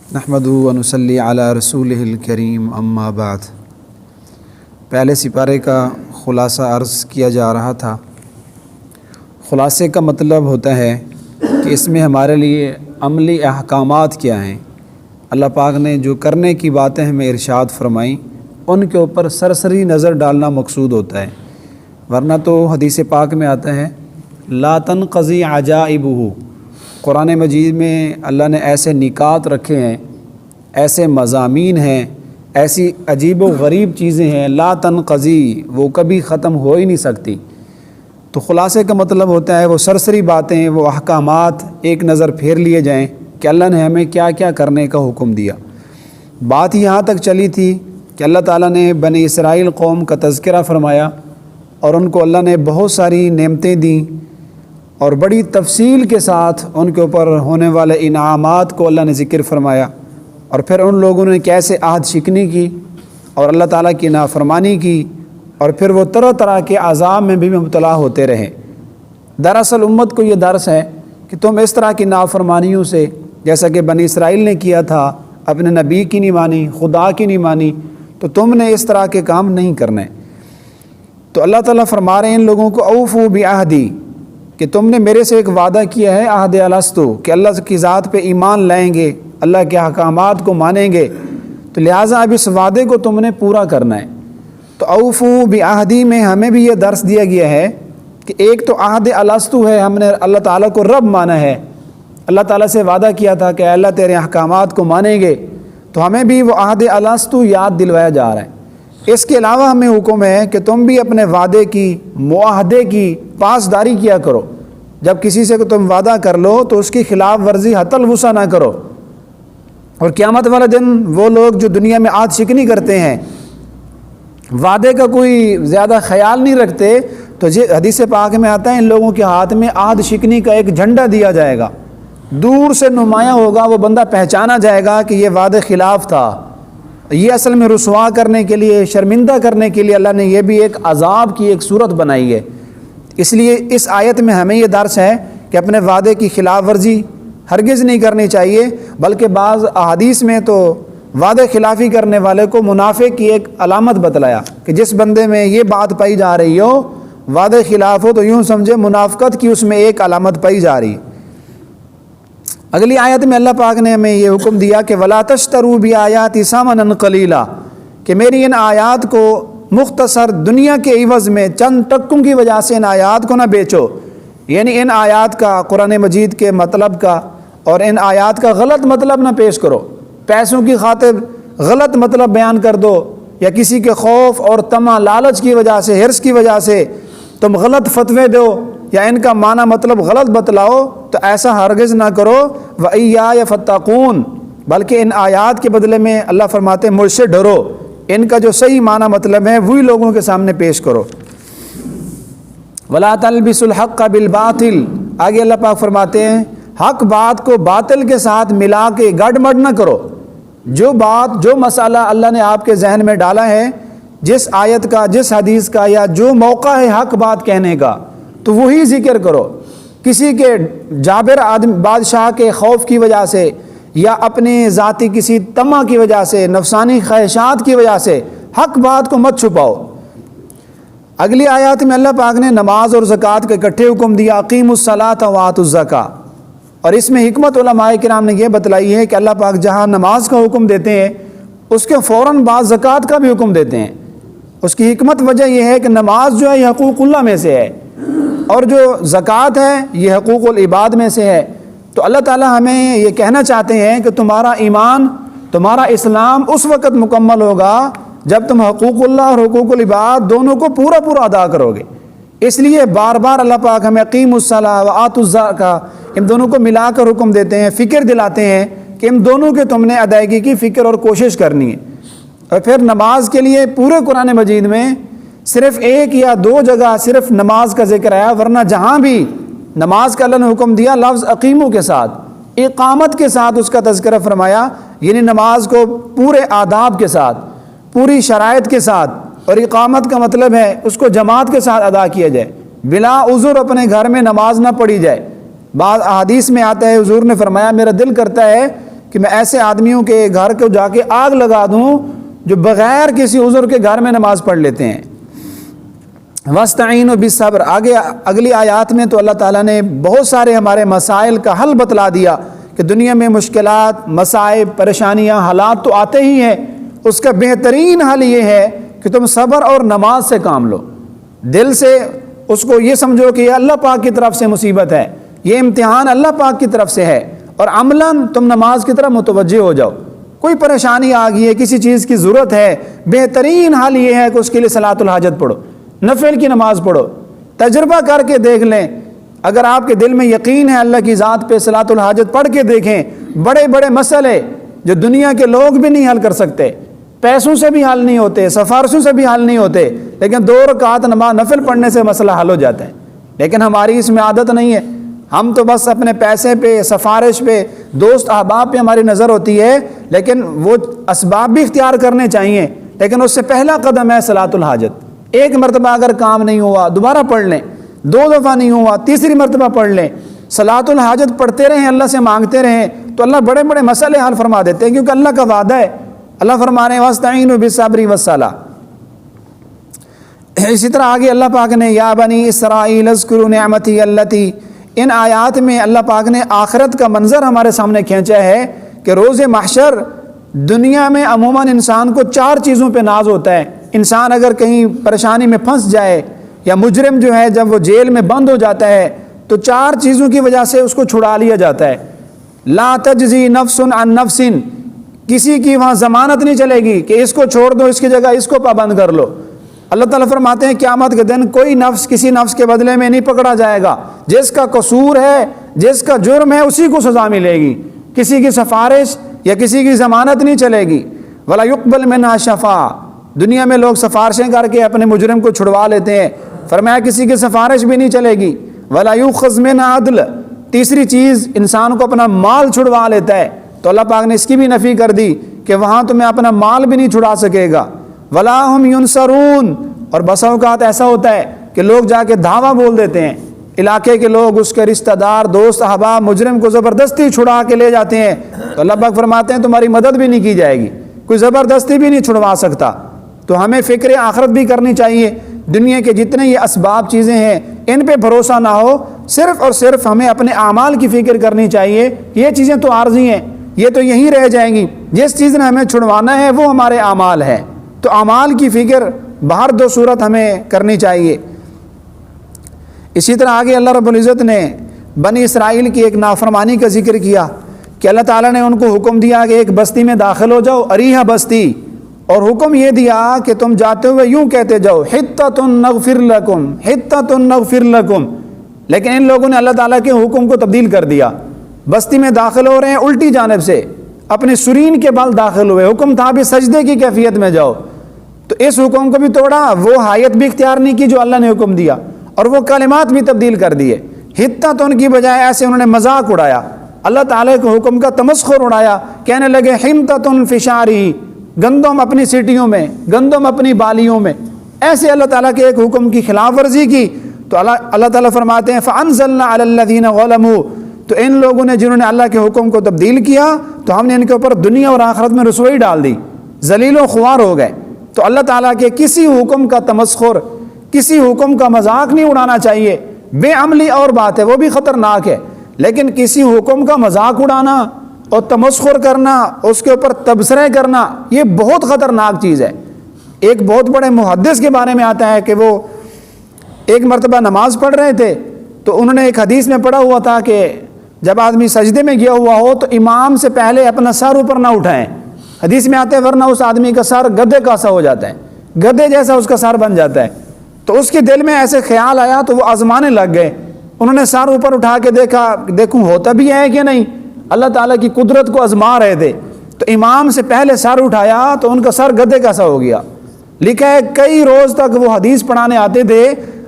نحمدہ و نصلی علی رسولہ الکریم اما بعد۔ پہلے سپارے کا خلاصہ عرض کیا جا رہا تھا۔ خلاصے کا مطلب ہوتا ہے کہ اس میں ہمارے لیے عملی احکامات کیا ہیں۔ اللہ پاک نے جو کرنے کی باتیں ہمیں ارشاد فرمائیں ان کے اوپر سرسری نظر ڈالنا مقصود ہوتا ہے، ورنہ تو حدیث پاک میں آتا ہے لا تنقضی عجائبہ۔ قرآن مجید میں اللہ نے ایسے نکات رکھے ہیں، ایسے مضامین ہیں، ایسی عجیب و غریب چیزیں ہیں لا تنقضی، وہ کبھی ختم ہو ہی نہیں سکتی۔ تو خلاصے کا مطلب ہوتا ہے وہ سرسری باتیں، وہ احکامات ایک نظر پھیر لیے جائیں کہ اللہ نے ہمیں کیا کیا کرنے کا حکم دیا۔ بات یہاں تک چلی تھی کہ اللہ تعالیٰ نے بنی اسرائیل قوم کا تذکرہ فرمایا اور ان کو اللہ نے بہت ساری نعمتیں دیں اور بڑی تفصیل کے ساتھ ان کے اوپر ہونے والے انعامات کو اللہ نے ذکر فرمایا، اور پھر ان لوگوں نے کیسے عہد شکنی کی اور اللہ تعالیٰ کی نافرمانی کی، اور پھر وہ طرح طرح کے عذاب میں بھی مبتلا ہوتے رہے۔ دراصل امت کو یہ درس ہے کہ تم اس طرح کی نافرمانیوں سے، جیسا کہ بنی اسرائیل نے کیا تھا، اپنے نبی کی نہیں مانی، خدا کی نہیں مانی، تو تم نے اس طرح کے کام نہیں کرنے۔ تو اللہ تعالیٰ فرما رہے ہیں ان لوگوں کو اوفوا بعہدی، کہ تم نے میرے سے ایک وعدہ کیا ہے عہد الستو، کہ اللہ کی ذات پہ ایمان لائیں گے، اللہ کے احکامات کو مانیں گے، تو لہٰذا اب اس وعدے کو تم نے پورا کرنا ہے۔ تو اوفوا بعہدی میں ہمیں بھی یہ درس دیا گیا ہے کہ ایک تو عہد الستو ہے، ہم نے اللہ تعالیٰ کو رب مانا ہے، اللہ تعالیٰ سے وعدہ کیا تھا کہ اللہ تیرے احکامات کو مانیں گے، تو ہمیں بھی وہ عہد الستو یاد دلوایا جا رہا ہے۔ اس کے علاوہ ہمیں حکم ہے کہ تم بھی اپنے وعدے کی، معاہدے کی پاسداری کیا کرو۔ جب کسی سے تم وعدہ کر لو تو اس کی خلاف ورزی حتی الوسع نہ کرو۔ اور قیامت والا دن وہ لوگ جو دنیا میں عہد شکنی کرتے ہیں، وعدے کا کوئی زیادہ خیال نہیں رکھتے، تو حدیث پاک میں آتا ہے ان لوگوں کے ہاتھ میں عہد شکنی کا ایک جھنڈا دیا جائے گا، دور سے نمایاں ہوگا، وہ بندہ پہچانا جائے گا کہ یہ وعدے خلاف تھا۔ یہ اصل میں رسوا کرنے کے لیے، شرمندہ کرنے کے لیے اللہ نے یہ بھی ایک عذاب کی ایک صورت بنائی ہے۔ اس لیے اس آیت میں ہمیں یہ درس ہے کہ اپنے وعدے کی خلاف ورزی ہرگز نہیں کرنی چاہیے، بلکہ بعض احادیث میں تو وعدے خلافی کرنے والے کو منافق کی ایک علامت بتلایا کہ جس بندے میں یہ بات پائی جا رہی ہو، وعدے خلاف ہو، تو یوں سمجھے منافقت کی اس میں ایک علامت پائی جا رہی۔ اگلی آیت میں اللہ پاک نے ہمیں یہ حکم دیا کہ وَلَا تَشْتَرُوا بِآيَاتِ ثَمَنًا قَلِيلًا، کہ میری ان آیات کو مختصر دنیا کے عوض میں چند ٹکوں کی وجہ سے ان آیات کو نہ بیچو، یعنی ان آیات کا، قرآن مجید کے مطلب کا اور ان آیات کا غلط مطلب نہ پیش کرو، پیسوں کی خاطر غلط مطلب بیان کر دو، یا کسی کے خوف اور طمع، لالچ کی وجہ سے، حرص کی وجہ سے تم غلط فتوے دو یا ان کا معنی مطلب غلط بتلاؤ، تو ایسا ہرگز نہ کرو۔ وَإِيَّايَ فَاتَّقُونَ، بلکہ ان آیات کے بدلے میں اللہ فرماتے ہیں مجھ سے ڈرو، ان کا جو صحیح معنی مطلب ہے وہی لوگوں کے سامنے پیش کرو۔ وَلَا تَلْبِسُوا الْحَقَّ بِالْبَاطِلِ، آگے اللہ پاک فرماتے ہیں حق بات کو باطل کے ساتھ ملا کے گڑبڑ نہ کرو۔ جو بات، جو مسئلہ اللہ نے آپ کے ذہن میں ڈالا ہے، جس آیت کا، جس حدیث کا، یا جو موقع ہے حق بات کہنے کا، تو وہی ذکر کرو۔ کسی کے جابر بادشاہ کے خوف کی وجہ سے یا اپنے ذاتی کسی طمع کی وجہ سے، نفسانی خواہشات کی وجہ سے حق بات کو مت چھپاؤ۔ اگلی آیات میں اللہ پاک نے نماز اور زکوٰۃ کا اکٹھے حکم دیا، اقیموا الصلاۃ وآتوا الزکاۃ، اور اس میں حکمت علماء کرام نے یہ بتلائی ہے کہ اللہ پاک جہاں نماز کا حکم دیتے ہیں اس کے فوراً بعد زکوٰۃ کا بھی حکم دیتے ہیں۔ اس کی حکمت وجہ یہ ہے کہ نماز جو ہے یہ حقوق اللہ میں سے ہے، اور جو زکوٰۃ ہے یہ حقوق العباد میں سے ہے۔ تو اللہ تعالیٰ ہمیں یہ کہنا چاہتے ہیں کہ تمہارا ایمان، تمہارا اسلام اس وقت مکمل ہوگا جب تم حقوق اللہ اور حقوق العباد دونوں کو پورا پورا ادا کرو گے۔ اس لیے بار بار اللہ پاک ہمیں اقیموا الصلاۃ وآتوا الزکاۃ، ان دونوں کو ملا کر حکم دیتے ہیں، فکر دلاتے ہیں کہ ان دونوں کے تم نے ادائیگی کی فکر اور کوشش کرنی ہے۔ اور پھر نماز کے لیے پورے قرآن مجید میں صرف ایک یا دو جگہ صرف نماز کا ذکر آیا، ورنہ جہاں بھی نماز کا اللہ نے حکم دیا لفظ اقیمو کے ساتھ، اقامت کے ساتھ اس کا تذکرہ فرمایا، یعنی نماز کو پورے آداب کے ساتھ، پوری شرائط کے ساتھ، اور اقامت کا مطلب ہے اس کو جماعت کے ساتھ ادا کیا جائے، بلا عذر اپنے گھر میں نماز نہ پڑھی جائے۔ بعض احادیث میں آتا ہے حضور نے فرمایا میرا دل کرتا ہے کہ میں ایسے آدمیوں کے گھر کو جا کے آگ لگا دوں جو بغیر کسی عذر کے گھر میں نماز پڑھ لیتے ہیں۔ وَاسْتَعِينُوا بِالصَّبْرِ، آگے اگلی آیات میں تو اللہ تعالیٰ نے بہت سارے ہمارے مسائل کا حل بتلا دیا کہ دنیا میں مشکلات، مصائب، پریشانیاں، حالات تو آتے ہی ہیں، اس کا بہترین حل یہ ہے کہ تم صبر اور نماز سے کام لو۔ دل سے اس کو یہ سمجھو کہ یہ اللہ پاک کی طرف سے مصیبت ہے، یہ امتحان اللہ پاک کی طرف سے ہے، اور عملاً تم نماز کی طرف متوجہ ہو جاؤ۔ کوئی پریشانی آ گئی ہے، کسی چیز کی ضرورت ہے، بہترین حل یہ ہے کہ اس کے لیے صلاۃ الحاجت پڑھو، نفل کی نماز پڑھو۔ تجربہ کر کے دیکھ لیں، اگر آپ کے دل میں یقین ہے اللہ کی ذات پہ، صلاۃ الحاجت پڑھ کے دیکھیں، بڑے بڑے مسئلے جو دنیا کے لوگ بھی نہیں حل کر سکتے، پیسوں سے بھی حل نہیں ہوتے، سفارشوں سے بھی حل نہیں ہوتے، لیکن 2 رکعت نماز نفل پڑھنے سے مسئلہ حل ہو جاتا ہے۔ لیکن ہماری اس میں عادت نہیں ہے، ہم تو بس اپنے پیسے پہ، سفارش پہ، دوست احباب پہ ہماری نظر ہوتی ہے، لیکن وہ اسباب بھی اختیار کرنے چاہیے، لیکن اس سے پہلا قدم ہے صلاۃ الحاجت۔ ایک مرتبہ اگر کام نہیں ہوا دوبارہ پڑھ لیں، 2 دفعہ نہیں ہوا تیسری مرتبہ پڑھ لیں، صلاۃ الحاجت پڑھتے رہیں، اللہ سے مانگتے رہیں، تو اللہ بڑے بڑے مسئلے حل فرما دیتے ہیں، کیونکہ اللہ کا وعدہ ہے۔ اللہ فرما رہے ہیں وَاسْتَعِينُوا بِالصَّبْرِ وَالصَّلَاةِ۔ اسی طرح آگے اللہ پاک نے یا بنی اسرائیل اذکروا نعمتی التی، ان آیات میں اللہ پاک نے آخرت کا منظر ہمارے سامنے کھینچا ہے کہ روز محشر دنیا میں عموماً انسان کو 4 چیزوں پہ ناز ہوتا ہے۔ انسان اگر کہیں پریشانی میں پھنس جائے، یا مجرم جو ہے جب وہ جیل میں بند ہو جاتا ہے، تو 4 چیزوں کی وجہ سے اس کو چھڑا لیا جاتا ہے۔ لا تجزی نفس عن نفس، کسی کی وہاں ضمانت نہیں چلے گی کہ اس کو چھوڑ دو، اس کی جگہ اس کو پابند کر لو۔ اللہ تعالیٰ فرماتے ہیں قیامت کے دن کوئی نفس کسی نفس کے بدلے میں نہیں پکڑا جائے گا، جس کا قصور ہے، جس کا جرم ہے، اسی کو سزا ملے گی، کسی کی سفارش یا کسی کی ضمانت نہیں چلے گی۔ ولا يقبل منها شفاعہ، دنیا میں لوگ سفارشیں کر کے اپنے مجرم کو چھڑوا لیتے ہیں، فرمایا کسی کی سفارش بھی نہیں چلے گی۔ ولا يؤخذ منها عدل، تیسری چیز انسان کو اپنا مال چھڑوا لیتا ہے، تو اللہ پاک نے اس کی بھی نفی کر دی کہ وہاں تمہیں اپنا مال بھی نہیں چھڑا سکے گا۔ ولا هم ينصرون، اور بسا اوقات ایسا ہوتا ہے کہ لوگ جا کے دعویٰ بول دیتے ہیں، علاقے کے لوگ، اس کے رشتہ دار، دوست احباب مجرم کو زبردستی چھڑا کے لے جاتے ہیں، تو اللہ پاک فرماتے ہیں تمہاری مدد بھی نہیں کی جائے گی، کوئی زبردستی بھی نہیں چھڑوا سکتا۔ تو ہمیں فکر آخرت بھی کرنی چاہیے، دنیا کے جتنے یہ اسباب چیزیں ہیں ان پہ بھروسہ نہ ہو، صرف اور صرف ہمیں اپنے اعمال کی فکر کرنی چاہیے۔ یہ چیزیں تو عارضی ہیں، یہ تو یہیں رہ جائیں گی، جس چیز نے ہمیں چھڑوانا ہے وہ ہمارے اعمال ہے، تو اعمال کی فکر باہر 2 صورت ہمیں کرنی چاہیے۔ اسی طرح آگے اللہ رب العزت نے بنی اسرائیل کی ایک نافرمانی کا ذکر کیا کہ اللہ تعالیٰ نے ان کو حکم دیا کہ ایک بستی میں داخل ہو جاؤ، اریحہ بستی، اور حکم یہ دیا کہ تم جاتے ہوئے یوں کہتے جاؤ حطۃ نغفر لکم، حطۃ نغفر لکم، لیکن ان لوگوں نے اللہ تعالیٰ کے حکم کو تبدیل کر دیا، بستی میں داخل ہو رہے ہیں الٹی جانب سے، اپنے سرین کے بل داخل ہوئے، حکم تھا بھی سجدے کی کیفیت میں جاؤ، تو اس حکم کو بھی توڑا، وہ حایت بھی اختیار نہیں کی جو اللہ نے حکم دیا، اور وہ کلمات بھی تبدیل کر دیے۔ حطۃ ان کی بجائے ایسے انہوں نے مذاق اڑایا، اللہ تعالیٰ کے حکم کا تمسخر اڑایا، کہنے لگے حنطۃ فی شعرہ، گندم اپنی سیٹیوں میں، گندم اپنی بالیوں میں، ایسے اللہ تعالیٰ کے ایک حکم کی خلاف ورزی کی، تو اللہ تعالیٰ فرماتے ہیں فَأَنزَلْنَا عَلَى الَّذِينَ ظَلَمُوا، تو ان لوگوں نے جنہوں نے اللہ کے حکم کو تبدیل کیا تو ہم نے ان کے اوپر دنیا اور آخرت میں رسوائی ڈال دی، ذلیل و خوار ہو گئے۔ تو اللہ تعالیٰ کے کسی حکم کا تمسخر، کسی حکم کا مذاق نہیں اڑانا چاہیے۔ بے عملی اور بات ہے، وہ بھی خطرناک ہے، لیکن کسی حکم کا مذاق اڑانا اور تمسخر کرنا، اس کے اوپر تبصرے کرنا، یہ بہت خطرناک چیز ہے۔ ایک بہت بڑے محدث کے بارے میں آتا ہے کہ وہ ایک مرتبہ نماز پڑھ رہے تھے، تو انہوں نے ایک حدیث میں پڑھا ہوا تھا کہ جب آدمی سجدے میں گیا ہوا ہو تو امام سے پہلے اپنا سر اوپر نہ اٹھائیں، حدیث میں آتے ہیں ورنہ اس آدمی کا سر گدھے کا سا ہو جاتا ہے، گدھے جیسا اس کا سر بن جاتا ہے۔ تو اس کے دل میں ایسے خیال آیا تو وہ آزمانے لگ گئے، انہوں نے سر اوپر اٹھا کے دیکھا، دیکھوں ہوتا بھی ہے کہ نہیں، اللہ تعالیٰ کی قدرت کو آزما رہے تھے، تو امام سے پہلے سر اٹھایا تو ان کا سر گدھے کا سا ہو گیا۔ لکھا ہے کئی روز تک وہ حدیث پڑھانے آتے تھے،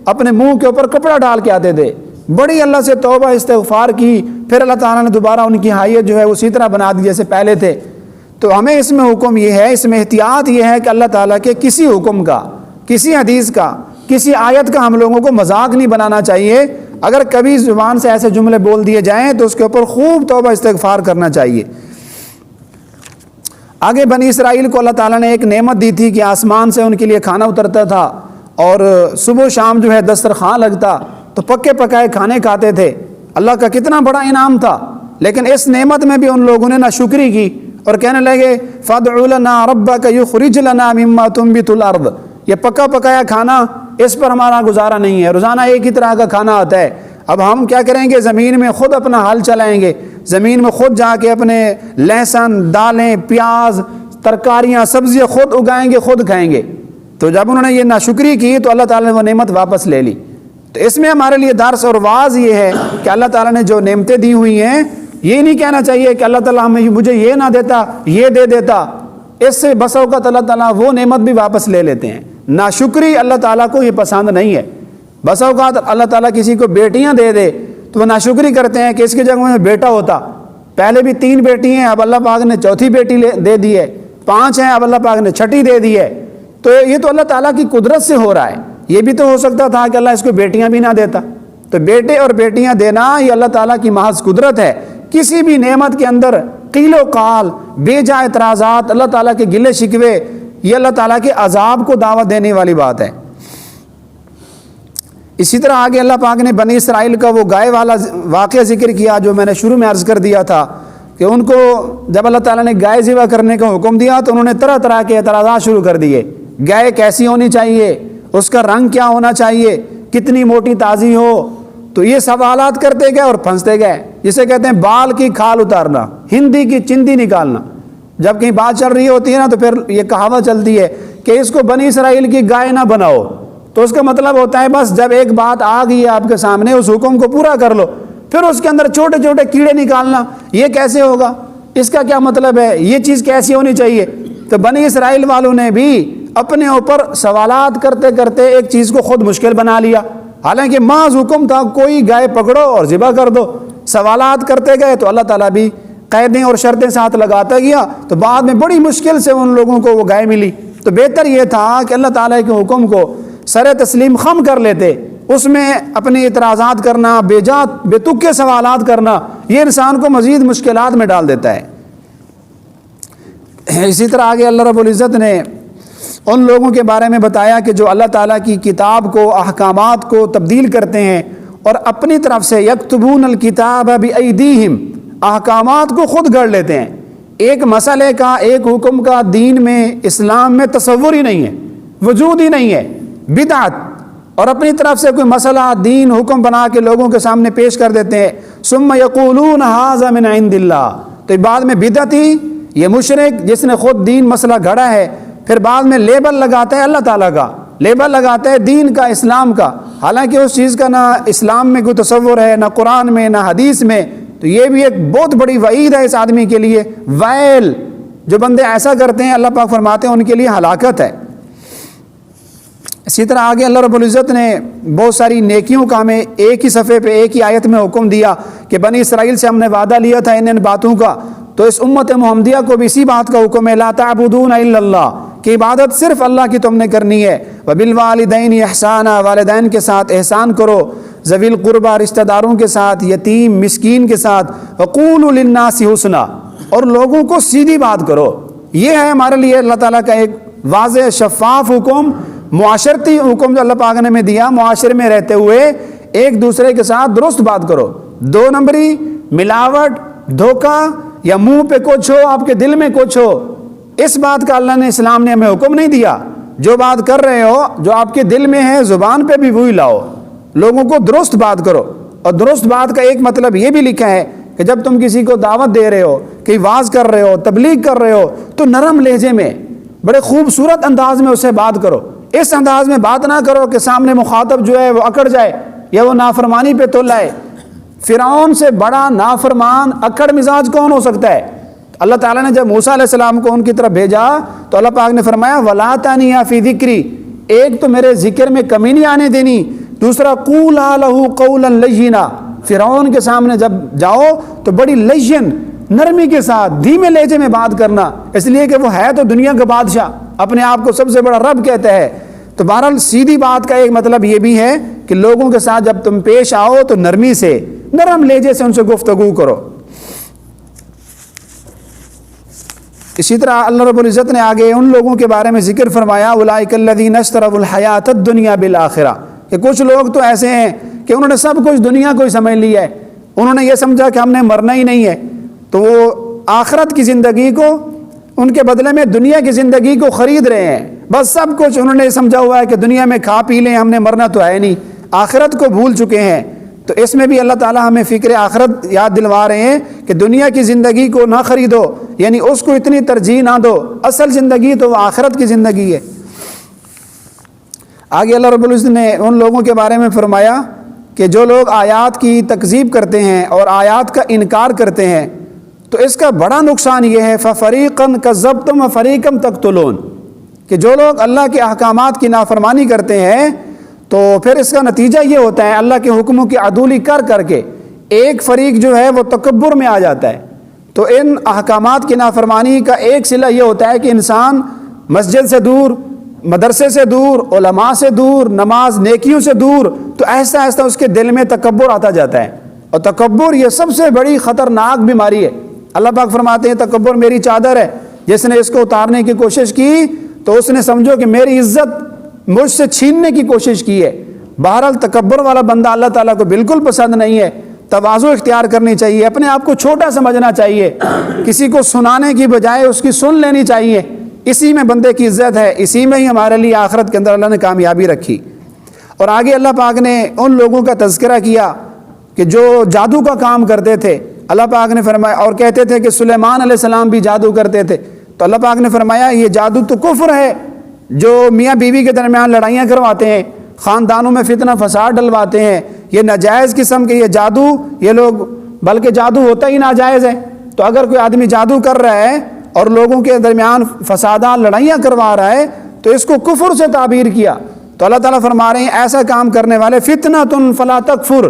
اپنے منہ کے اوپر کپڑا ڈال کے آتے تھے، بڑی اللہ سے توبہ استغفار کی، پھر اللہ تعالیٰ نے دوبارہ ان کی حیت جو ہے اسی طرح بنا دی جیسے پہلے تھے۔ تو ہمیں اس میں حکم یہ ہے، اس میں احتیاط یہ ہے کہ اللہ تعالیٰ کے کسی حکم کا، کسی حدیث کا، کسی آیت کا ہم لوگوں کو مذاق نہیں بنانا چاہیے۔ اگر کبھی زبان سے ایسے جملے بول دیے جائیں تو اس کے اوپر خوب توبہ استغفار کرنا چاہیے۔ آگے بنی اسرائیل کو اللہ تعالیٰ نے ایک نعمت دی تھی کہ آسمان سے ان کے لیے کھانا اترتا تھا اور صبح و شام جو ہے دسترخوان لگتا تو پکے پکائے کھانے کھاتے تھے. اللہ کا کتنا بڑا انعام تھا. لیکن اس نعمت میں بھی ان لوگوں نے ناشکری کی اور کہنے لگے فادع لنا ربک یخرج لنا مما تنبت الارض. یہ پکا پکایا کھانا اس پر ہمارا گزارا نہیں ہے. روزانہ ایک ہی طرح کا کھانا آتا ہے. اب ہم کیا کریں گے؟ زمین میں خود اپنا حل چلائیں گے, زمین میں خود جا کے اپنے لہسن, دالیں, پیاز, ترکاریاں, سبزیاں خود اگائیں گے, خود کھائیں گے. تو جب انہوں نے یہ ناشکری کی تو اللہ تعالیٰ نے وہ نعمت واپس لے لی. تو اس میں ہمارے لیے درس اور واعظ یہ ہے کہ اللہ تعالیٰ نے جو نعمتیں دی ہوئی ہیں یہ نہیں کہنا چاہیے کہ اللہ تعالیٰ مجھے یہ نہ دیتا یہ دے دیتا. اس سے بس اوقات اللہ تعالیٰ وہ نعمت بھی واپس لے لیتے ہیں. ناشکری اللہ تعالیٰ کو یہ پسند نہیں ہے. بس اوقات اللہ تعالیٰ کسی کو بیٹیاں دے دے تو وہ ناشکری کرتے ہیں کہ اس کی جگہ میں بیٹا ہوتا. پہلے بھی 3 بیٹی ہیں, اب اللہ پاک نے 4تھی بیٹی دے دی ہے. 5 ہیں, اب اللہ پاک نے 6ٹھی دے دی ہے. تو یہ تو اللہ تعالیٰ کی قدرت سے ہو رہا ہے. یہ بھی تو ہو سکتا تھا کہ اللہ اس کو بیٹیاں بھی نہ دیتا. تو بیٹے اور بیٹیاں دینا یہ اللہ تعالیٰ کی محض قدرت ہے. کسی بھی نعمت کے اندر قیل و قال, بے جا اعتراضات, اللہ تعالیٰ کے گلے شکوے, یہ اللہ تعالیٰ کے عذاب کو دعوت دینے والی بات ہے. اسی طرح آگے اللہ پاک نے بنی اسرائیل کا وہ گائے والا واقعہ ذکر کیا جو میں نے شروع میں عرض کر دیا تھا کہ ان کو جب اللہ تعالیٰ نے گائے ذبح کرنے کا حکم دیا تو انہوں نے طرح طرح کے اعتراضات شروع کر دیے. گائے کیسی ہونی چاہیے, اس کا رنگ کیا ہونا چاہیے, کتنی موٹی تازی ہو. تو یہ سوالات کرتے گئے اور پھنستے گئے. جسے کہتے ہیں بال کی کھال اتارنا, ہندی کی چندی نکالنا. جب کہیں بات چل رہی ہوتی ہے نا تو پھر یہ کہاوت چلتی ہے کہ اس کو بنی اسرائیل کی گائے نہ بناؤ. تو اس کا مطلب ہوتا ہے بس جب ایک بات آ گئی ہے آپ کے سامنے اس حکم کو پورا کر لو, پھر اس کے اندر چھوٹے چھوٹے کیڑے نکالنا یہ کیسے ہوگا, اس کا کیا مطلب ہے, یہ چیز کیسی ہونی چاہیے. تو بنی اسرائیل والوں نے بھی اپنے اوپر سوالات کرتے کرتے ایک چیز کو خود مشکل بنا لیا. حالانکہ محض حکم تھا کوئی گائے پکڑو اور ذبح کر دو. سوالات کرتے گئے تو اللہ تعالیٰ بھی قیدیں اور شرطیں ساتھ لگاتا گیا. تو بعد میں بڑی مشکل سے ان لوگوں کو وہ گائے ملی. تو بہتر یہ تھا کہ اللہ تعالیٰ کے حکم کو سر تسلیم خم کر لیتے. اس میں اپنے اعتراضات کرنا, بے تکے سوالات کرنا, یہ انسان کو مزید مشکلات میں ڈال دیتا ہے. اسی طرح آگے اللہ رب العزت نے ان لوگوں کے بارے میں بتایا کہ جو اللہ تعالیٰ کی کتاب کو, احکامات کو تبدیل کرتے ہیں اور اپنی طرف سے یکتبون الکتاب بایدیہم, احکامات کو خود گھڑ لیتے ہیں. ایک مسئلے کا, ایک حکم کا دین میں, اسلام میں تصور ہی نہیں ہے, وجود ہی نہیں ہے, بدعت. اور اپنی طرف سے کوئی مسئلہ, دین, حکم بنا کے لوگوں کے سامنے پیش کر دیتے ہیں. ثم یقولون ھذا من عند اللہ, تو بعد میں بدعتی, یہ مشرک جس نے خود دین مسئلہ گھڑا ہے, پھر بعد میں لیبل لگاتا ہے اللہ تعالیٰ کا, لیبل لگاتا ہے دین کا, اسلام کا, حالانکہ اس چیز کا نہ اسلام میں کوئی تصور ہے, نہ قرآن میں, نہ حدیث میں. تو یہ بھی ایک بہت بڑی وعید ہے اس آدمی کے لیے. ویل, جو بندے ایسا کرتے ہیں اللہ پاک فرماتے ہیں ان کے لیے ہلاکت ہے. اسی طرح آگے اللہ رب العزت نے بہت ساری نیکیوں کا ہمیں ایک ہی صفحے پہ ایک ہی آیت میں حکم دیا کہ بنی اسرائیل سے ہم نے وعدہ لیا تھا ان باتوں کا. تو اس امت محمدیہ کو بھی اسی بات کا حکم ہے, لا تعبدون الا اللہ, کہ عبادت صرف اللہ کی تم نے کرنی ہے. وبالوالدین احسانا, والدین کے ساتھ احسان کرو. ذوی القربى, رشتہ داروں کے ساتھ, یتیم مسکین کے ساتھ. وقولوا للناس حسنا, اور لوگوں کو سیدھی بات کرو. یہ ہے ہمارے لیے اللہ تعالیٰ کا ایک واضح شفاف حکم, معاشرتی حکم جو اللہ پاک نے ہمیں دیا. معاشرے میں رہتے ہوئے ایک دوسرے کے ساتھ درست بات کرو. 2 نمبری, ملاوٹ, دھوکہ, یا منہ پہ کچھ ہو آپ کے دل میں کچھ ہو, اس بات کا اللہ نے, اسلام نے ہمیں حکم نہیں دیا. جو بات کر رہے ہو, جو آپ کے دل میں ہے, زبان پہ بھی وہی لاؤ. لوگوں کو درست بات کرو. اور درست بات کا ایک مطلب یہ بھی لکھا ہے کہ جب تم کسی کو دعوت دے رہے ہو, کہیں واعظ کر رہے ہو, تبلیغ کر رہے ہو, تو نرم لہجے میں, بڑے خوبصورت انداز میں اسے بات کرو. اس انداز میں بات نہ کرو کہ سامنے مخاطب جو ہے وہ اکڑ جائے یا وہ نافرمانی پہ تل آئے. فرعون سے بڑا نافرمان, اکڑ مزاج کون ہو سکتا ہے؟ اللہ تعالیٰ نے جب موسیٰ علیہ السلام کو ان کی طرف بھیجا تو اللہ پاک نے فرمایا وَلَا تَنِيَا فِي ذِكْرِي, ایک تو میرے ذکر میں کمی نہیں آنے دینی, دوسرا قُولَا لَهُ قَوْلًا لَيِّنًا, فرعون کے سامنے جب جاؤ تو بڑی لین, نرمی کے ساتھ, دھیمے لہجے میں بات کرنا. اس لیے کہ وہ ہے تو دنیا کا بادشاہ, اپنے آپ کو سب سے بڑا رب کہتا ہے. تو بہرحال سیدھی بات کا ایک مطلب یہ بھی ہے کہ لوگوں کے ساتھ جب تم پیش آؤ تو نرمی سے, نرم لہجے سے ان سے گفتگو کرو. اسی طرح اللہ رب العزت نے آگے ان لوگوں کے بارے میں ذکر فرمایا اولئک الذین اشتروا الحیات الدنیا بالآخرہ، کہ کچھ لوگ تو ایسے ہیں کہ انہوں نے سب کچھ دنیا کو ہی سمجھ لیا ہے، انہوں نے یہ سمجھا کہ ہم نے مرنا ہی نہیں ہے، تو وہ آخرت کی زندگی کو ان کے بدلے میں دنیا کی زندگی کو خرید رہے ہیں۔ بس سب کچھ انہوں نے سمجھا ہوا ہے کہ دنیا میں کھا پی لیں، ہم نے مرنا تو ہے نہیں، آخرت کو بھول چکے ہیں۔ تو اس میں بھی اللہ تعالیٰ ہمیں فکر آخرت یاد دلوا رہے ہیں کہ دنیا کی زندگی کو نہ خریدو، یعنی اس کو اتنی ترجیح نہ دو، اصل زندگی تو وہ آخرت کی زندگی ہے۔ آگے اللہ رب العزت نے ان لوگوں کے بارے میں فرمایا کہ جو لوگ آیات کی تکذیب کرتے ہیں اور آیات کا انکار کرتے ہیں تو اس کا بڑا نقصان یہ ہے فَفَرِيقًا كَذَّبْتُمْ وَفَرِيقًا تَقْتُلُونَ، کہ جو لوگ اللہ کے احکامات کی نافرمانی کرتے ہیں تو پھر اس کا نتیجہ یہ ہوتا ہے اللہ کے حکموں کی عدولی کر کر کے ایک فریق جو ہے وہ تکبر میں آ جاتا ہے۔ تو ان احکامات کی نافرمانی کا ایک صلہ یہ ہوتا ہے کہ انسان مسجد سے دور، مدرسے سے دور، علماء سے دور، نماز نیکیوں سے دور، تو ایسا ایسا اس کے دل میں تکبر آتا جاتا ہے، اور تکبر یہ سب سے بڑی خطرناک بیماری ہے۔ اللہ پاک فرماتے ہیں تکبر میری چادر ہے، جس نے اس کو اتارنے کی کوشش کی تو اس نے سمجھو کہ میری عزت مجھ سے چھیننے کی کوشش کی ہے۔ بہرحال تکبر والا بندہ اللہ تعالیٰ کو بالکل پسند نہیں ہے۔ تواضع اختیار کرنی چاہیے، اپنے آپ کو چھوٹا سمجھنا چاہیے، کسی کو سنانے کی بجائے اس کی سن لینی چاہیے، اسی میں بندے کی عزت ہے، اسی میں ہی ہمارے لیے آخرت کے اندر اللہ نے کامیابی رکھی۔ اور آگے اللہ پاک نے ان لوگوں کا تذکرہ کیا کہ جو جادو کا کام کرتے تھے۔ اللہ پاک نے فرمایا اور کہتے تھے کہ سلیمان علیہ السلام بھی جادو کرتے تھے، تو اللہ پاک نے فرمایا یہ جادو تو کفر ہے، جو میاں بیوی کے درمیان لڑائیاں کرواتے ہیں، خاندانوں میں فتنہ فساد ڈلواتے ہیں، یہ ناجائز قسم کے یہ جادو، یہ لوگ بلکہ جادو ہوتا ہی ناجائز ہے۔ تو اگر کوئی آدمی جادو کر رہا ہے اور لوگوں کے درمیان فسادات لڑائیاں کروا رہا ہے تو اس کو کفر سے تعبیر کیا۔ تو اللہ تعالیٰ فرما رہے ہیں ایسا کام کرنے والے فتنۃ فلا تکفر،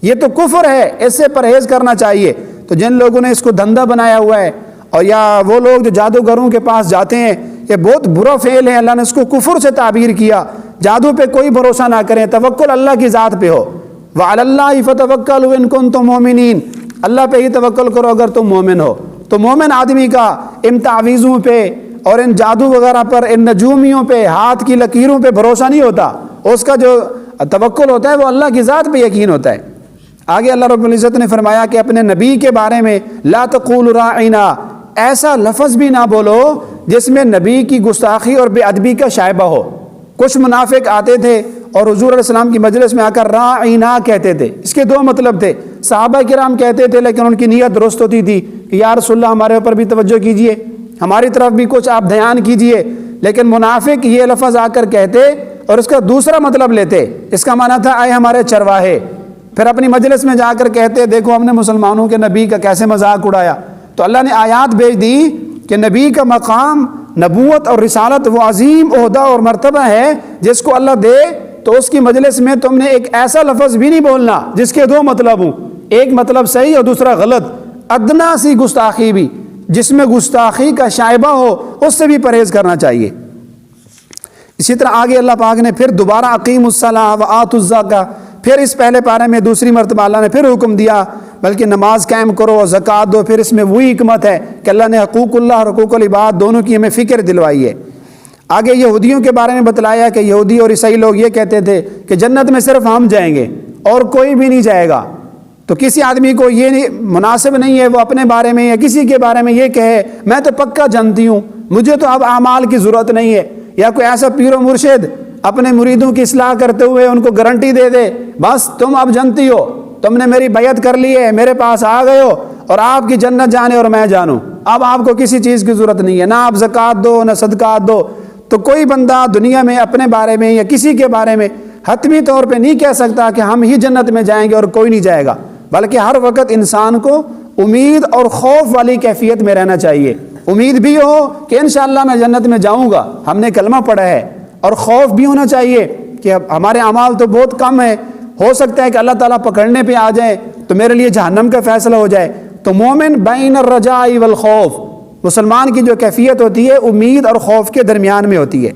یہ تو کفر ہے، اس سے پرہیز کرنا چاہیے۔ تو جن لوگوں نے اس کو دھندا بنایا ہوا ہے، اور یا وہ لوگ جو جادوگروں کے پاس جاتے ہیں، یہ بہت برا فعل ہے، اللہ نے اس کو کفر سے تعبیر کیا۔ جادو پہ کوئی بھروسہ نہ کریں، توکل اللہ کی ذات پہ ہو۔ وعلی اللہ فتوکلوا ان کنتم مؤمنین، اللہ پہ ہی توکل کرو اگر تم مومن ہو۔ تو مومن آدمی کا ان تعویذوں پہ اور ان جادو وغیرہ پر، ان نجومیوں پہ، ہاتھ کی لکیروں پہ بھروسہ نہیں ہوتا، اس کا جو توکل ہوتا ہے وہ اللہ کی ذات پہ یقین ہوتا ہے۔ آگے اللہ رب العزت نے فرمایا کہ اپنے نبی کے بارے میں لا تقولوا راعنا، ایسا لفظ بھی نہ بولو جس میں نبی کی گستاخی اور بے ادبی کا شائبہ ہو۔ کچھ منافق آتے تھے اور حضور علیہ السلام کی مجلس میں آ کر راعنا کہتے تھے، اس کے دو مطلب تھے۔ صحابہ کرام کہتے تھے لیکن ان کی نیت درست ہوتی تھی کہ یا رسول اللہ ہمارے اوپر بھی توجہ کیجئے، ہماری طرف بھی کچھ آپ دھیان کیجئے، لیکن منافق یہ لفظ آ کر کہتے اور اس کا دوسرا مطلب لیتے۔ اس کا معنی تھا اے ہمارے چرواہے، پھر اپنی مجلس میں جا کر کہتے دیکھو ہم نے مسلمانوں کے نبی کا کیسے مذاق اڑایا۔ تو اللہ نے آیات بھیج دی کہ نبی کا مقام نبوت اور رسالت وہ عظیم عہدہ اور مرتبہ ہے جس کو اللہ دے، تو اس کی مجلس میں تم نے ایک ایسا لفظ بھی نہیں بولنا جس کے دو مطلب ہوں، ایک مطلب صحیح اور دوسرا غلط۔ ادنا سی گستاخی بھی، جس میں گستاخی کا شائبہ ہو، اس سے بھی پرہیز کرنا چاہیے۔ اسی طرح آگے اللہ پاک نے پھر دوبارہ اقیموا الصلاۃ وآتوا الزکاۃ، پھر اس پہلے پارے میں دوسری مرتبہ اللہ نے پھر حکم دیا بلکہ نماز قائم کرو، زکوٰۃ دو۔ پھر اس میں وہی حکمت ہے کہ اللہ نے حقوق اللہ اور حقوق العباد دونوں کی ہمیں فکر دلوائی ہے۔ آگے یہودیوں کے بارے میں بتلایا کہ یہودی اور عیسائی لوگ یہ کہتے تھے کہ جنت میں صرف ہم جائیں گے اور کوئی بھی نہیں جائے گا۔ تو کسی آدمی کو یہ مناسب نہیں ہے وہ اپنے بارے میں یا کسی کے بارے میں یہ کہے میں تو پکا جانتی ہوں، مجھے تو اب اعمال کی ضرورت نہیں ہے، یا کوئی ایسا پیر و مرشد اپنے مریدوں کی اصلاح کرتے ہوئے ان کو گارنٹی دے دے بس تم اب جانتی ہو، تم نے میری بیعت کر لی ہے، میرے پاس آ گئے ہو اور آپ کی جنت جانے اور میں جانوں، اب آپ کو کسی چیز کی ضرورت نہیں ہے، نہ آپ زکوٰۃ دو نہ صدقات دو۔ تو کوئی بندہ دنیا میں اپنے بارے میں یا کسی کے بارے میں حتمی طور پہ نہیں کہہ سکتا کہ ہم ہی جنت میں جائیں گے اور کوئی نہیں جائے گا، بلکہ ہر وقت انسان کو امید اور خوف والی کیفیت میں رہنا چاہیے۔ امید بھی ہو کہ انشاءاللہ میں جنت میں جاؤں گا، ہم نے کلمہ پڑھا ہے، اور خوف بھی ہونا چاہیے کہ ہمارے اعمال تو بہت کم ہے، ہو سکتا ہے کہ اللہ تعالیٰ پکڑنے پہ آ جائے تو میرے لیے جہنم کا فیصلہ ہو جائے۔ تو مومن بین الرجاء والخوف، مسلمان کی جو کیفیت ہوتی ہے امید اور خوف کے درمیان میں ہوتی ہے۔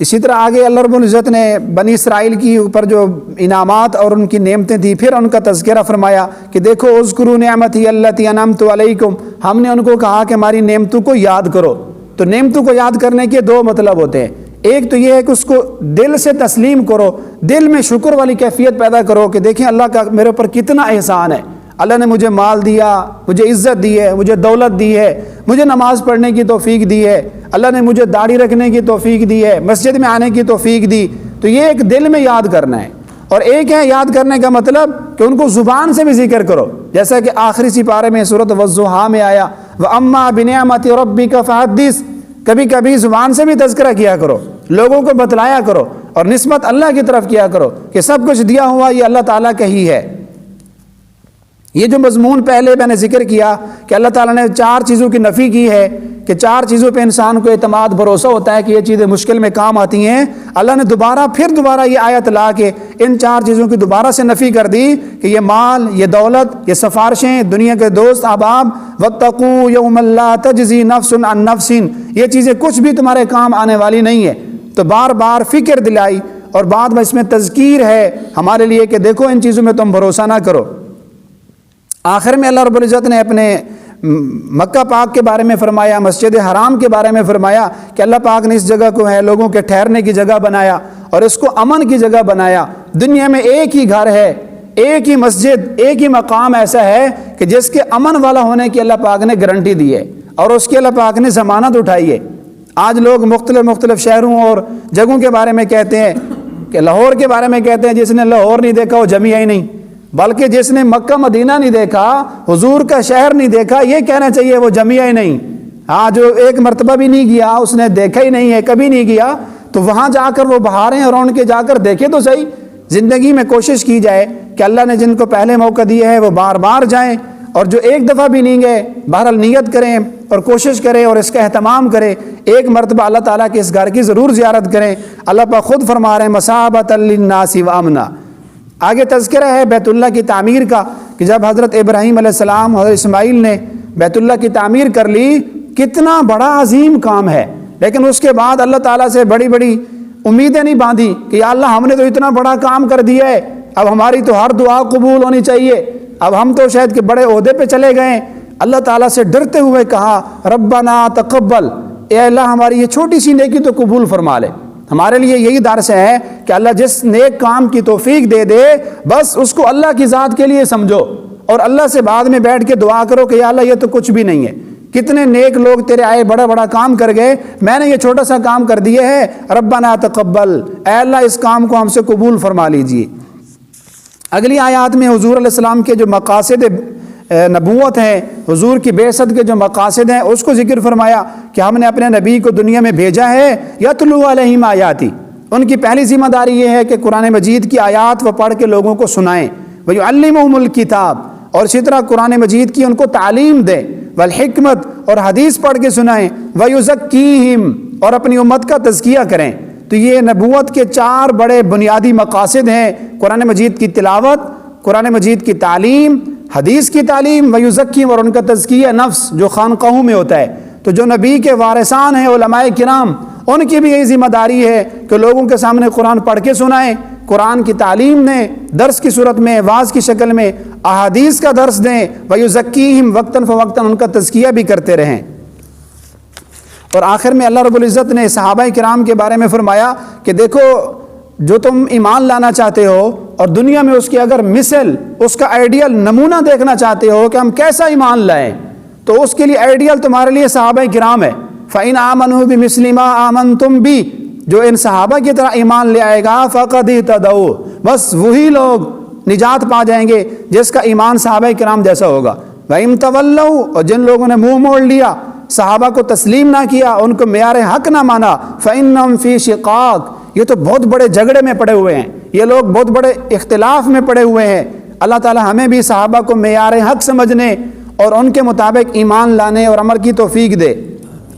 اسی طرح آگے اللہ رب العزت نے بنی اسرائیل کی اوپر جو انعامات اور ان کی نعمتیں تھیں پھر ان کا تذکرہ فرمایا کہ دیکھو اذکروا نعمتی التی انعمت علیکم، ہم نے ان کو کہا کہ ہماری نعمتوں کو یاد کرو۔ تو نعمتوں کو یاد کرنے کے دو مطلب ہوتے ہیں، ایک تو یہ ہے کہ اس کو دل سے تسلیم کرو، دل میں شکر والی کیفیت پیدا کرو کہ دیکھیں اللہ کا میرے اوپر کتنا احسان ہے، اللہ نے مجھے مال دیا، مجھے عزت دی ہے، مجھے دولت دی ہے، مجھے نماز پڑھنے کی توفیق دی ہے، اللہ نے مجھے داڑھی رکھنے کی توفیق دی ہے، مسجد میں آنے کی توفیق دی۔ تو یہ ایک دل میں یاد کرنا ہے، اور ایک ہے یاد کرنے کا مطلب کہ ان کو زبان سے بھی ذکر کرو، جیسا کہ آخری سپارے میں سورۃ والضحیٰ میں آیا وَأَمَّا بِنِعْمَةِ رَبِّكَ فَحَدِّثْ، کبھی کبھی زبان سے بھی تذکرہ کیا کرو، لوگوں کو بتلایا کرو اور نسبت اللہ کی طرف کیا کرو کہ سب کچھ دیا ہوا یہ اللہ تعالیٰ کا ہی ہے۔ یہ جو مضمون پہلے میں نے ذکر کیا کہ اللہ تعالیٰ نے 4 چیزوں کی نفی کی ہے کہ 4 چیزوں پہ انسان کو اعتماد بھروسہ ہوتا ہے کہ یہ چیزیں مشکل میں کام آتی ہیں، اللہ نے پھر دوبارہ یہ آیت لا کے ان 4 چیزوں کی دوبارہ سے نفی کر دی کہ یہ مال، یہ دولت، یہ سفارشیں، دنیا کے دوست احباب، وَاتَّقُوا يَوْمَ لَا تَجْزِي نَفْسٌ عَن نَفْسٍ، یہ چیزیں کچھ بھی تمہارے کام آنے والی نہیں ہیں۔ تو بار بار فکر دلائی، اور بعد میں اس میں تذکیر ہے ہمارے لیے کہ دیکھو ان چیزوں میں تم بھروسہ نہ کرو۔ آخر میں اللہ رب العزت نے اپنے مکہ پاک کے بارے میں فرمایا، مسجد حرام کے بارے میں فرمایا کہ اللہ پاک نے اس جگہ کو ہے لوگوں کے ٹھہرنے کی جگہ بنایا اور اس کو امن کی جگہ بنایا۔ دنیا میں ایک ہی گھر ہے، ایک ہی مسجد، ایک ہی مقام ایسا ہے کہ جس کے امن والا ہونے کی اللہ پاک نے گارنٹی دی ہے اور اس کی اللہ پاک نے ضمانت اٹھائی ہے۔ آج لوگ مختلف شہروں اور جگہوں کے بارے میں کہتے ہیں کہ لاہور کے بارے میں کہتے ہیں جس نے لاہور نہیں دیکھا وہ جمی ہی نہیں، بلکہ جس نے مکہ مدینہ نہیں دیکھا، حضور کا شہر نہیں دیکھا، یہ کہنا چاہیے وہ جمعہ ہی نہیں۔ ہاں، جو ایک مرتبہ بھی نہیں گیا، اس نے دیکھا ہی نہیں ہے، کبھی نہیں گیا، تو وہاں جا کر وہ بہاریں اور ان کے جا کر دیکھے تو صحیح۔ زندگی میں کوشش کی جائے کہ اللہ نے جن کو پہلے موقع دیا ہے وہ بار بار جائیں، اور جو ایک دفعہ بھی نہیں گئے بہرحال نیت کریں اور کوشش کریں اور اس کا اہتمام کریں، ایک مرتبہ اللہ تعالیٰ کے اس گھر کی ضرور زیارت کریں۔ اللہ پاک خود فرما رہے ہیں مَثَابَةً لِلنَّاسِ وَأَمْنًا۔ آگے تذکرہ ہے بیت اللہ کی تعمیر کا کہ جب حضرت ابراہیم علیہ السلام حضرت اسماعیل نے بیت اللہ کی تعمیر کر لی، کتنا بڑا عظیم کام ہے، لیکن اس کے بعد اللہ تعالیٰ سے بڑی بڑی امیدیں نہیں باندھی کہ یا اللہ ہم نے تو اتنا بڑا کام کر دیا ہے، اب ہماری تو ہر دعا قبول ہونی چاہیے، اب ہم تو شاید کہ بڑے عہدے پہ چلے گئے۔ اللہ تعالیٰ سے ڈرتے ہوئے کہا ربنا تقبل، اے اللہ ہماری یہ چھوٹی سی نیکی تو قبول فرما لے۔ ہمارے لیے یہی درس ہے کہ اللہ جس نیک کام کی توفیق دے دے بس اس کو اللہ کی ذات کے لیے سمجھو، اور اللہ سے بعد میں بیٹھ کے دعا کرو کہ یا اللہ یہ تو کچھ بھی نہیں ہے، کتنے نیک لوگ تیرے آئے بڑا بڑا کام کر گئے، میں نے یہ چھوٹا سا کام کر دیا ہے، ربنا تقبل، اے اللہ اس کام کو ہم سے قبول فرما لیجیے۔ اگلی آیات میں حضور علیہ السلام کے جو مقاصد نبوت ہیں، حضور کی بعثت کے جو مقاصد ہیں اس کو ذکر فرمایا کہ ہم نے اپنے نبی کو دنیا میں بھیجا ہے یتلو علیہم آیاتی، ان کی پہلی ذمہ داری یہ ہے کہ قرآن مجید کی آیات وہ پڑھ کے لوگوں کو سنائیں، ویعلمہم الکتاب، اور اسی طرح قرآن مجید کی ان کو تعلیم دیں، والحکمت، اور حدیث پڑھ کے سنائیں، ویزکیہم، اور اپنی امت کا تزکیہ کریں۔ تو یہ نبوت کے 4 بڑے بنیادی مقاصد ہیں، قرآن مجید کی تلاوت، قرآن مجید کی تعلیم، حدیث کی تعلیم، ویزکیہم، اور ان کا تزکیہ نفس جو خانقاہوں میں ہوتا ہے۔ تو جو نبی کے وارثان ہیں علماء کرام، ان کی بھی یہی ذمہ داری ہے کہ لوگوں کے سامنے قرآن پڑھ کے سنائیں، قرآن کی تعلیم دیں، درس کی صورت میں، واعظ کی شکل میں، احادیث کا درس دیں، ویزکیہم، وقتاً فوقتاً ان کا تزکیہ بھی کرتے رہیں۔ اور آخر میں اللہ رب العزت نے صحابہ کرام کے بارے میں فرمایا کہ دیکھو جو تم ایمان لانا چاہتے ہو اور دنیا میں اس کی اگر مثل، اس کا آئیڈیل نمونہ دیکھنا چاہتے ہو کہ ہم کیسا ایمان لائیں، تو اس کے لیے آئیڈیل تمہارے لیے صحابہ کرام ہے۔ فَإِنْ آمَنُوا بِمِثْلِ مَا آمَنْتُمْ بِهِ، جو ان صحابہ کی طرح ایمان لے آئے گا فَقَدْ اهْتَدَوْا، بس وہی لوگ نجات پا جائیں گے جس کا ایمان صحابہ کرام جیسا ہوگا۔ وَإِنْ تَوَلَّوْا، اور جن لوگوں نے منہ موڑ لیا، صحابہ کو تسلیم نہ کیا، ان کو معیار حق نہ مانا، فَإِنَّهُمْ فِي شِقَاقٍ، یہ تو بہت بڑے جھگڑے میں پڑے ہوئے ہیں، یہ لوگ بہت بڑے اختلاف میں پڑے ہوئے ہیں۔ اللہ تعالی ہمیں بھی صحابہ کو معیار حق سمجھنے اور ان کے مطابق ایمان لانے اور عمل کی توفیق دے۔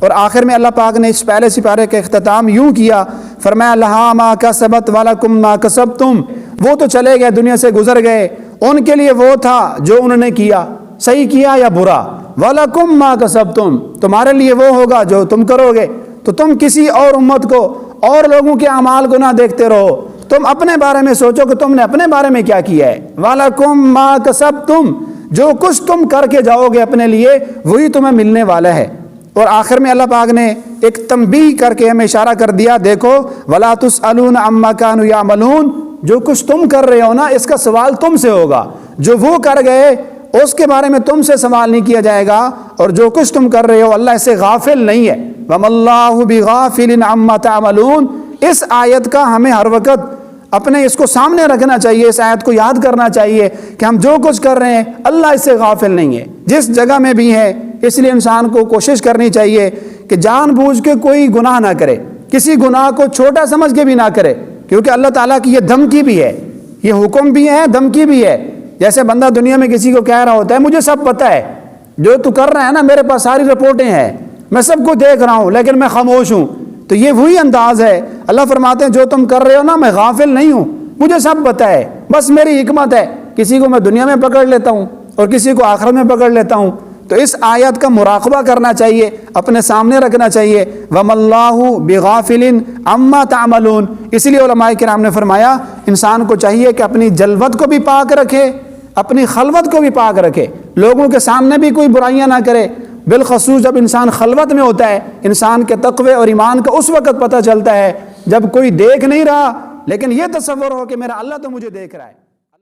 اور آخر میں اللہ پاک نے اس پہلے سپارے کا اختتام یوں کیا، فرمایا لہا ما کسبت ولکم ما کسبتم، وہ تو چلے گئے، دنیا سے گزر گئے، ان کے لیے وہ تھا جو انہوں نے کیا، صحیح کیا یا برا، وَلَكُمْ مَا كَسَبْتُمْ، تمہارے لیے وہ ہوگا جو تم کرو گے۔ تو تم کسی اور امت کو اور لوگوں کے اعمال کو نہ دیکھتے رہو، تم اپنے بارے میں سوچو کہ تم نے اپنے بارے میں کیا کیا ہے۔ وَلَكُمْ مَا كَسَبْتُمْ، جو کچھ تم کر کے جاؤ گے اپنے لیے وہی تمہیں ملنے والا ہے۔ اور آخر میں اللہ پاک نے ایک تنبیہ کر کے ہمیں اشارہ کر دیا، دیکھو وَلَا تُسْأَلُونَ عَمَّا كَانُوا يَعْمَلُونَ، جو کچھ تم کر رہے ہو نا اس کا سوال تم سے ہوگا، جو وہ کر گئے اس کے بارے میں تم سے سوال نہیں کیا جائے گا، اور جو کچھ تم کر رہے ہو اللہ اس سے غافل نہیں ہے۔ وَمَا اللَّهُ بِغَافِلٍ عَمَّا تَعْمَلُونَ، اس آیت کا ہمیں ہر وقت اپنے اس کو سامنے رکھنا چاہیے، اس آیت کو یاد کرنا چاہیے کہ ہم جو کچھ کر رہے ہیں اللہ اس سے غافل نہیں ہے، جس جگہ میں بھی ہے۔ اس لیے انسان کو کوشش کرنی چاہیے کہ جان بوجھ کے کوئی گناہ نہ کرے، کسی گناہ کو چھوٹا سمجھ کے بھی نہ کرے، کیونکہ اللہ تعالیٰ کی یہ دھمکی بھی ہے، یہ حکم بھی ہے، دھمکی بھی ہے۔ جیسے بندہ دنیا میں کسی کو کہہ رہا ہوتا ہے مجھے سب پتہ ہے، جو تو کر رہا ہے نا میرے پاس ساری رپورٹیں ہیں، میں سب کو دیکھ رہا ہوں لیکن میں خاموش ہوں، تو یہ وہی انداز ہے۔ اللہ فرماتے ہیں جو تم کر رہے ہو نا میں غافل نہیں ہوں، مجھے سب پتہ ہے، بس میری حکمت ہے، کسی کو میں دنیا میں پکڑ لیتا ہوں اور کسی کو آخرت میں پکڑ لیتا ہوں۔ تو اس آیت کا مراقبہ کرنا چاہیے، اپنے سامنے رکھنا چاہیے۔ وَمَا اللَّهُ بِغَافِلٍ عَمَّا تَعْمَلُونَ، اسی لیے علماء کرام نے فرمایا انسان کو چاہیے کہ اپنی جلوت کو بھی پاک رکھے، اپنی خلوت کو بھی پاک رکھے، لوگوں کے سامنے بھی کوئی برائیاں نہ کرے۔ بالخصوص جب انسان خلوت میں ہوتا ہے، انسان کے تقوی اور ایمان کا اس وقت پتہ چلتا ہے جب کوئی دیکھ نہیں رہا لیکن یہ تصور ہو کہ میرا اللہ تو مجھے دیکھ رہا ہے۔